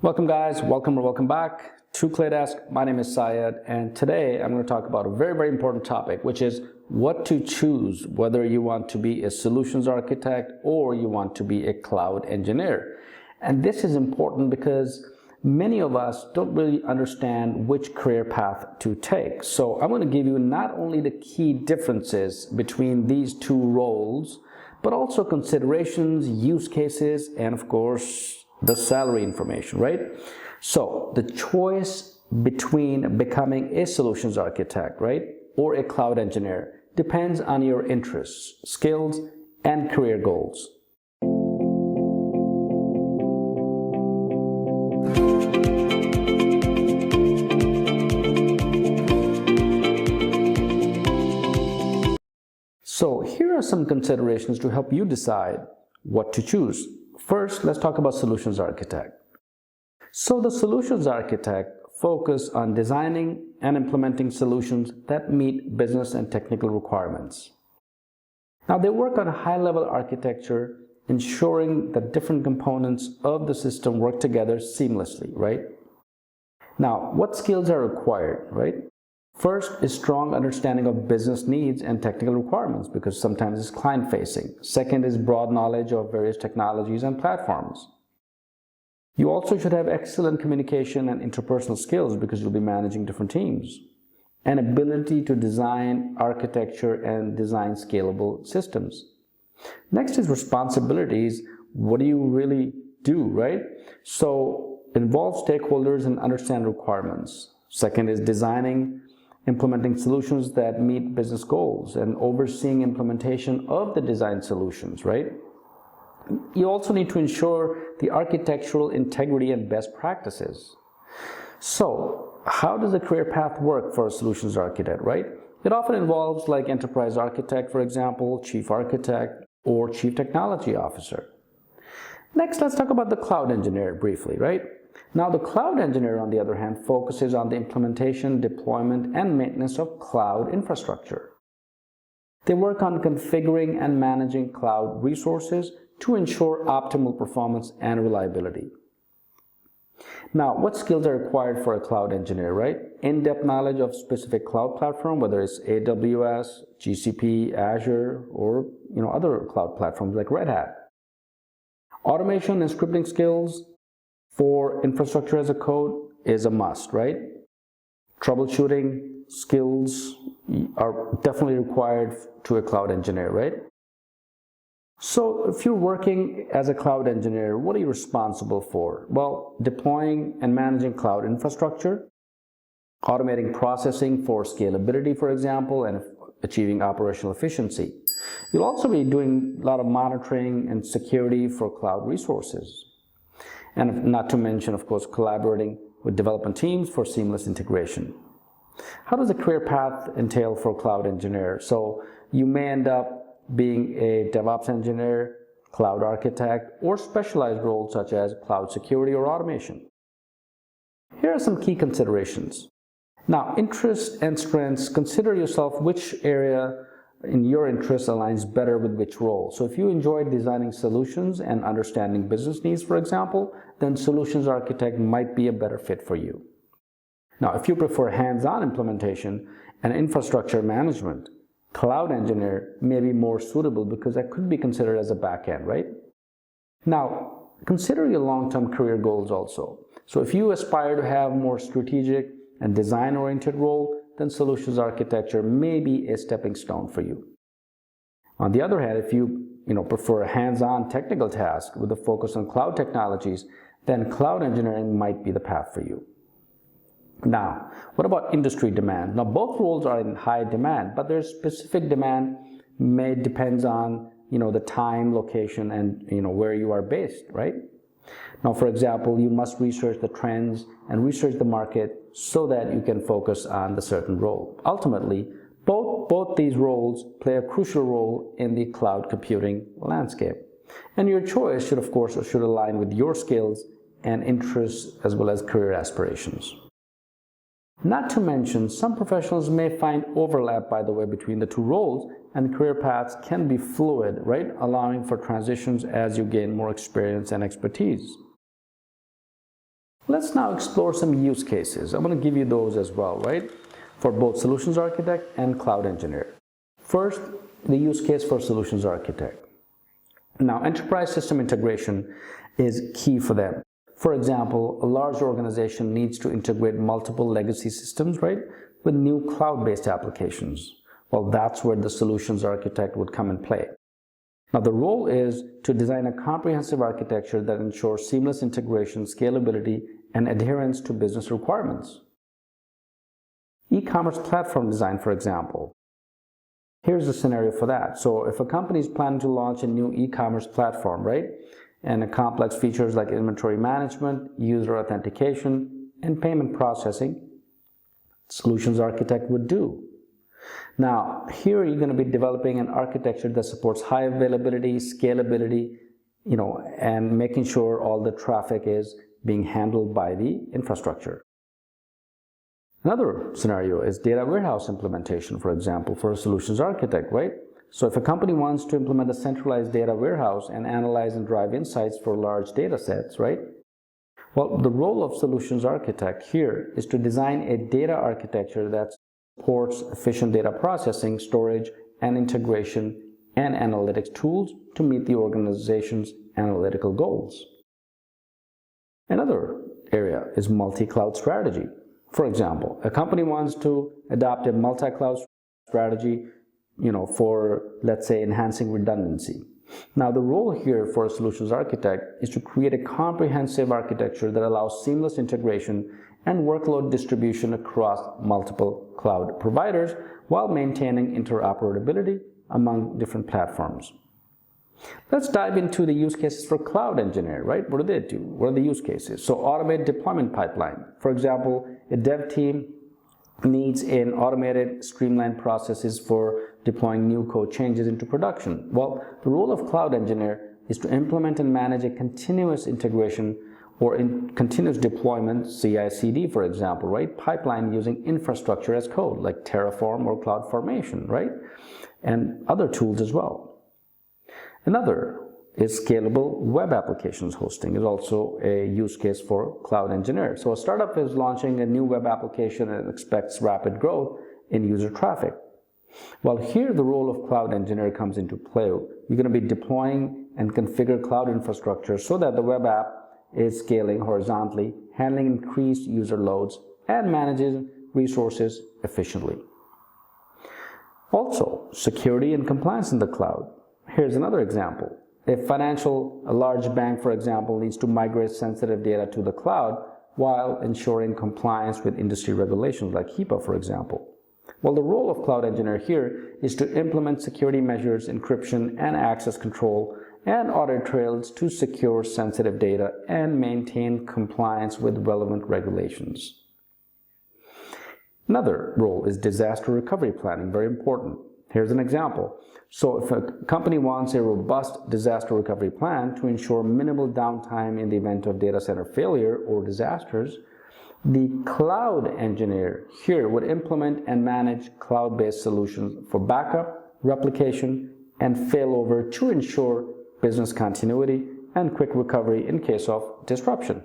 Welcome guys, welcome back to ClayDesk. My name is Syed, and today I'm going to talk about a very important topic, which is what to choose, whether you want to be a solutions architect or you want to be a cloud engineer. And this is important because many of us don't really understand which career path to take. So I'm going to give you not only the key differences between these two roles, but also considerations, use cases, and of course the salary information, right? So the choice between becoming a solutions architect, right, or a cloud engineer depends on your interests, skills, and career goals. So here are some considerations to help you decide what to choose. First, let's talk about solutions architect. So the solutions architect focus on designing and implementing solutions that meet business and technical requirements. Now they work on high-level architecture, ensuring that different components of the system work together seamlessly, right? Now, what skills are required, right? First is strong understanding of business needs and technical requirements, because sometimes it's client-facing. Second is broad knowledge of various technologies and platforms. You also should have excellent communication and interpersonal skills, because you'll be managing different teams. And ability to design architecture and design scalable systems. Next is responsibilities. What do you really do, right? So involve stakeholders and understand requirements. Second is designing, implementing solutions that meet business goals and overseeing implementation of the design solutions, right? You also need to ensure the architectural integrity and best practices. So how does the career path work for a solutions architect, right? It often involves like enterprise architect, for example, chief architect, or chief technology officer. Next, let's talk about the cloud engineer briefly, right? Now, the cloud engineer, on the other hand, focuses on the implementation, deployment, and maintenance of cloud infrastructure. They work on configuring and managing cloud resources to ensure optimal performance and reliability. Now, what skills are required for a cloud engineer, right? In-depth knowledge of specific cloud platform, whether it's AWS, GCP, Azure, or other cloud platforms like Red Hat. Automation and scripting skills for infrastructure as a code is a must, right? Troubleshooting skills are definitely required to a cloud engineer, right? So if you're working as a cloud engineer, what are you responsible for? Well, deploying and managing cloud infrastructure, automating processing for scalability, for example, and achieving operational efficiency. You'll also be doing a lot of monitoring and security for cloud resources. And not to mention, of course, collaborating with development teams for seamless integration. How does a career path entail for a cloud engineer? So you may end up being a DevOps engineer, cloud architect, or specialized roles such as cloud security or automation. Here are some key considerations. Now, interests and strengths. Consider yourself which area in your interest aligns better with which role. So if you enjoy designing solutions and understanding business needs, for example, then solutions architect might be a better fit for you. Now, if you prefer hands-on implementation and infrastructure management, cloud engineer may be more suitable, because that could be considered as a back-end, right? Now, consider your long-term career goals also. So if you aspire to have more strategic and design-oriented role, then solutions architecture may be a stepping stone for you. On the other hand, if you prefer a hands-on technical task with a focus on cloud technologies, then cloud engineering might be the path for you. Now, what about industry demand? Now, both roles are in high demand, but their specific demand may depends on the time, location, and where you are based, right? Now, for example, you must research the trends and research the market so that you can focus on the certain role. Ultimately, both these roles play a crucial role in the cloud computing landscape. And your choice should align with your skills and interests as well as career aspirations. Not to mention, some professionals may find overlap, by the way, between the two roles, and career paths can be fluid, right? Allowing for transitions as you gain more experience and expertise. Let's now explore some use cases. I'm going to give you those as well, right? For both solutions architect and cloud engineer. First, the use case for solutions architect. Now, enterprise system integration is key for them. For example, a large organization needs to integrate multiple legacy systems, right, with new cloud-based applications. Well, that's where the solutions architect would come and play. Now, the role is to design a comprehensive architecture that ensures seamless integration, scalability, and adherence to business requirements. E-commerce platform design, for example. Here's the scenario for that. So if a company is planning to launch a new e-commerce platform, right, and complex features like inventory management, user authentication, and payment processing, solutions architect would do. Now, here you're going to be developing an architecture that supports high availability, scalability, and making sure all the traffic is being handled by the infrastructure. Another scenario is data warehouse implementation, for example, for a solutions architect, right? So if a company wants to implement a centralized data warehouse and analyze and drive insights for large data sets, right? Well, the role of solutions architect here is to design a data architecture that supports efficient data processing, storage, and integration and analytics tools to meet the organization's analytical goals. Another area is multi-cloud strategy. For example, a company wants to adopt a multi-cloud strategy, for, let's say, enhancing redundancy. Now, the role here for a solutions architect is to create a comprehensive architecture that allows seamless integration and workload distribution across multiple cloud providers while maintaining interoperability among different platforms. Let's dive into the use cases for cloud engineer, right? What do they do? What are the use cases? So automate deployment pipeline. For example, a dev team needs an automated, streamlined processes for deploying new code changes into production. Well, the role of cloud engineer is to implement and manage a continuous integration or in continuous deployment, CI/CD, for example, right? Pipeline using infrastructure as code, like Terraform or CloudFormation, right? And other tools as well. Another is scalable web applications hosting is also a use case for cloud engineer. So a startup is launching a new web application and expects rapid growth in user traffic. Well, here the role of cloud engineer comes into play. You're going to be deploying and configure cloud infrastructure so that the web app is scaling horizontally, handling increased user loads, and managing resources efficiently. Also, security and compliance in the cloud. Here's another example. A large bank, for example, needs to migrate sensitive data to the cloud while ensuring compliance with industry regulations like HIPAA, for example. Well, the role of cloud engineer here is to implement security measures, encryption, and access control, and audit trails to secure sensitive data and maintain compliance with relevant regulations. Another role is disaster recovery planning, very important. Here's an example. So if a company wants a robust disaster recovery plan to ensure minimal downtime in the event of data center failure or disasters, the cloud engineer here would implement and manage cloud-based solutions for backup, replication, and failover to ensure business continuity and quick recovery in case of disruption.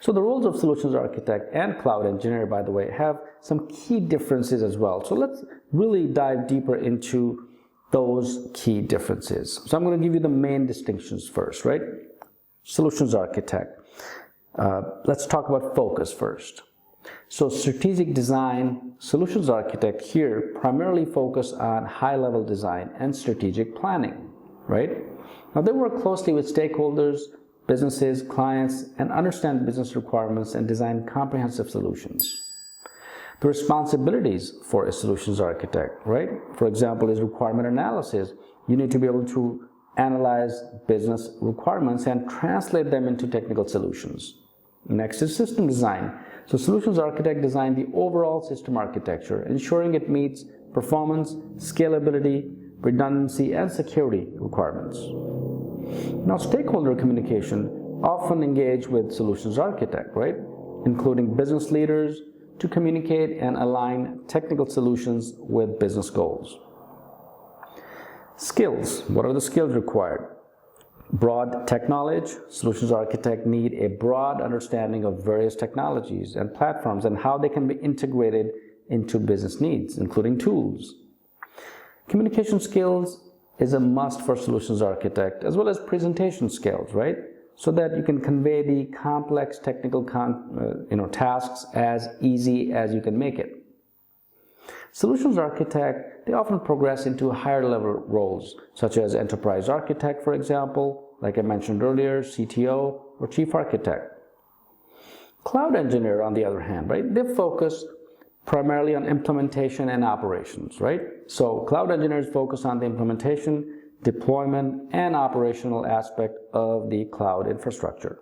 So the roles of solutions architect and cloud engineer, by the way, have some key differences as well. So let's really dive deeper into those key differences. So I'm going to give you the main distinctions first, right? Solutions architect. Let's talk about focus first. So strategic design, solutions architect here primarily focus on high-level design and strategic planning, right? Now they work closely with stakeholders, businesses, clients, and understand business requirements and design comprehensive solutions. The responsibilities for a solutions architect, right? For example, is requirement analysis. You need to be able to analyze business requirements and translate them into technical solutions. Next is system design. So solutions architect design the overall system architecture, ensuring it meets performance, scalability, redundancy, and security requirements. Now, stakeholder communication often engage with solutions architect, right? Including business leaders to communicate and align technical solutions with business goals. Skills. What are the skills required? broad tech knowledge. Solutions architect need a broad understanding of various technologies and platforms and how they can be integrated into business needs, including tools. Communication skills is a must for solutions architect, as well as presentation skills, right? So that you can convey the complex technical tasks as easy as you can make it. Solutions architect, they often progress into higher level roles, such as enterprise architect, for example, like I mentioned earlier, CTO, or chief architect. Cloud engineer, on the other hand, right, they focus primarily on implementation and operations, right? So cloud engineers focus on the implementation, deployment, and operational aspect of the cloud infrastructure.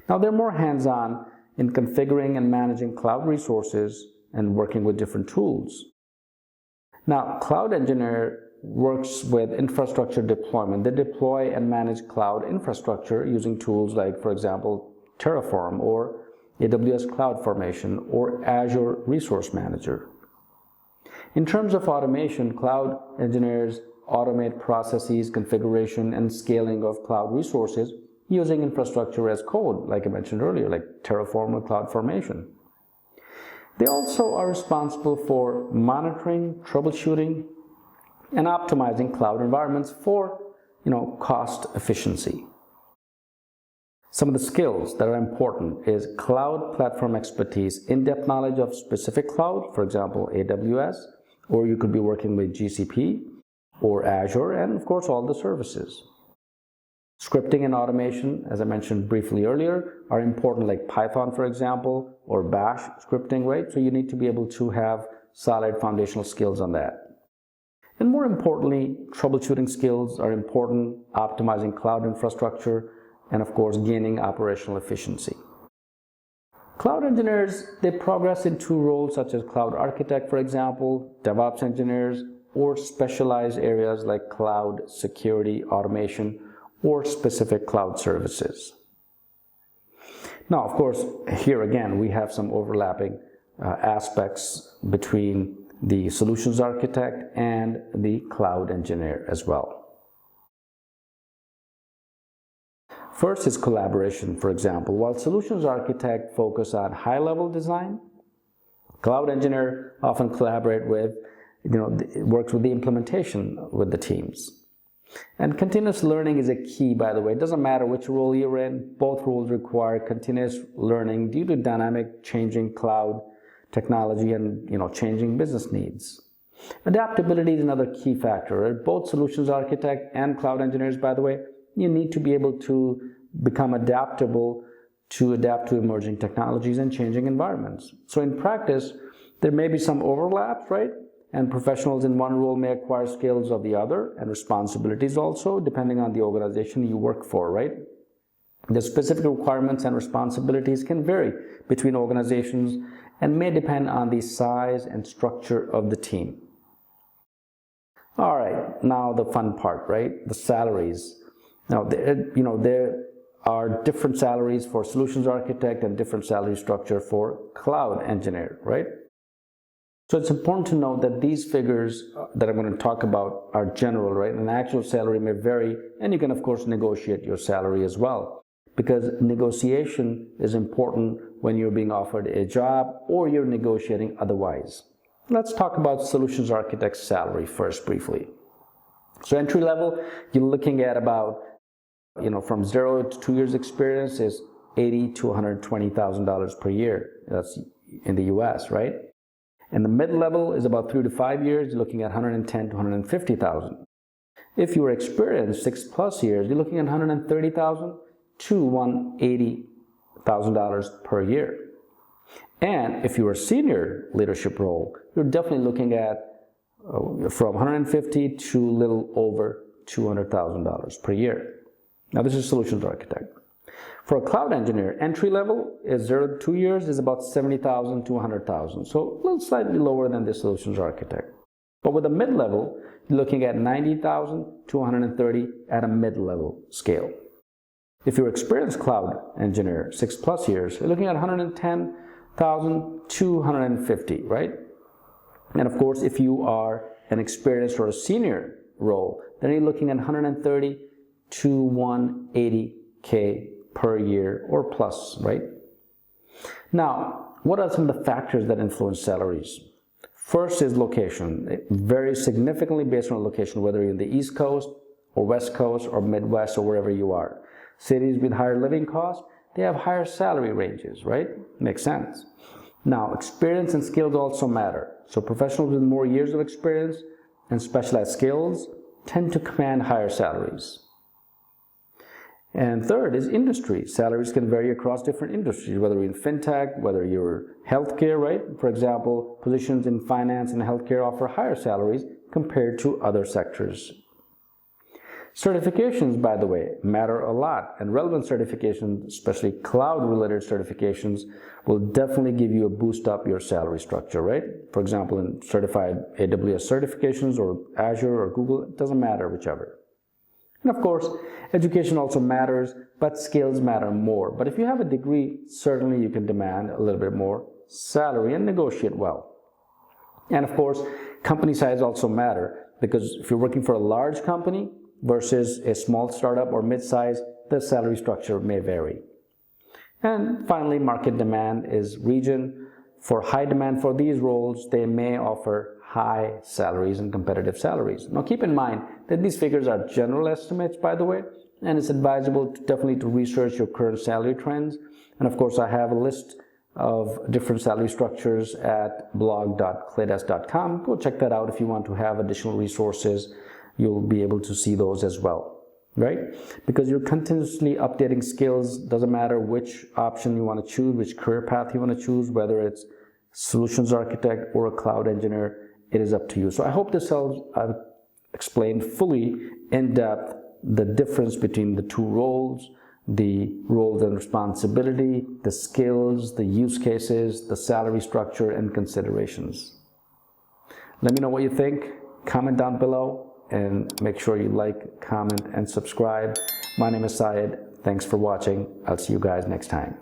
Now, they're more hands-on in configuring and managing cloud resources and working with different tools. Now, cloud engineer works with infrastructure deployment. They deploy and manage cloud infrastructure using tools like, for example, Terraform or AWS CloudFormation or Azure Resource Manager. In terms of automation, cloud engineers automate processes, configuration, and scaling of cloud resources using infrastructure as code, like I mentioned earlier, like Terraform or CloudFormation. They also are responsible for monitoring, troubleshooting, and optimizing cloud environments for, cost efficiency. Some of the skills that are important is cloud platform expertise, in-depth knowledge of specific cloud, for example, AWS, or you could be working with GCP or Azure, and of course all the services. Scripting and automation, as I mentioned briefly earlier, are important, like Python, for example, or Bash scripting, right? So you need to be able to have solid foundational skills on that. And more importantly, troubleshooting skills are important, optimizing cloud infrastructure, and of course, gaining operational efficiency. Cloud engineers, they progress into roles such as cloud architect, for example, DevOps engineers, or specialized areas like cloud security, automation, or specific cloud services. Now, of course, here again, we have some overlapping aspects between the solutions architect and the cloud engineer as well. First is collaboration, for example. While solutions architect focus on high-level design, cloud engineer often collaborate with, works with the implementation with the teams. And continuous learning is a key, by the way. It doesn't matter which role you're in, both roles require continuous learning due to dynamic changing cloud technology and changing business needs. Adaptability is another key factor. Right? Both solutions architect and cloud engineers, by the way, you need to be able to become adaptable to adapt to emerging technologies and changing environments. So in practice, there may be some overlaps, right? And professionals in one role may acquire skills of the other and responsibilities also, depending on the organization you work for, right? The specific requirements and responsibilities can vary between organizations and may depend on the size and structure of the team. All right, now the fun part, right? The salaries. Now, there are different salaries for solutions architect and different salary structure for cloud engineer, right? So it's important to note that these figures that I'm going to talk about are general, right? An actual salary may vary, and you can, of course, negotiate your salary as well, because negotiation is important when you're being offered a job or you're negotiating otherwise. Let's talk about solutions architect's salary first briefly. So entry level, you're looking at about from 0 to 2 years experience is $80,000 to $120,000 per year. That's in the US, right? And the mid-level is about 3 to 5 years, you're looking at $110,000 to $150,000. If you are experienced 6+ years, you're looking at $130,000 to $180,000 per year. And if you are senior leadership role, you're definitely looking at from $150,000 to a little over $200,000 per year. Now this is solutions architect. For a cloud engineer, entry level is 0 to 2 years is about $70,000 to $100,000. So a little slightly lower than the solutions architect. But with a mid-level, you're looking at $90,000 to $130,000 at a mid-level scale. If you're experienced cloud engineer, 6+ years, you're looking at $110,000 to $150,000, right? And of course, if you are an experienced or a senior role, then you're looking at $130,000 to 180K per year or plus, right? Now, what are some of the factors that influence salaries? First is location. It varies significantly based on location, whether you're in the East Coast or West Coast or Midwest or wherever you are. Cities with higher living costs, they have higher salary ranges, right? Makes sense. Now, experience and skills also matter. So professionals with more years of experience and specialized skills tend to command higher salaries. And third is industry. Salaries can vary across different industries, whether you're in fintech, whether you're healthcare, right? For example, positions in finance and healthcare offer higher salaries compared to other sectors. Certifications, by the way, matter a lot, and relevant certifications, especially cloud-related certifications, will definitely give you a boost up your salary structure, right? For example, in certified AWS certifications or Azure or Google, it doesn't matter, whichever. And of course, education also matters, but skills matter more. But if you have a degree, certainly you can demand a little bit more salary and negotiate well. And of course, company size also matter, because if you're working for a large company versus a small startup or mid-size, the salary structure may vary. And finally, market demand is region. For high demand for these roles, they may offer high salaries and competitive salaries. Now keep in mind that these figures are general estimates, by the way, and it's advisable definitely to research your current salary trends. And of course, I have a list of different salary structures at blog.claydesk.com. Go check that out if you want to have additional resources. You'll be able to see those as well, right? Because you're continuously updating skills. Doesn't matter which option you want to choose, which career path you want to choose, whether it's solutions architect or a cloud engineer, it is up to you. So I hope this helps. I've explained fully in depth the difference between the two roles, the roles and responsibility, the skills, the use cases, the salary structure, and considerations. Let me know what you think. Comment down below. And make sure you like, comment, and subscribe. My name is Syed. Thanks for watching. I'll see you guys next time.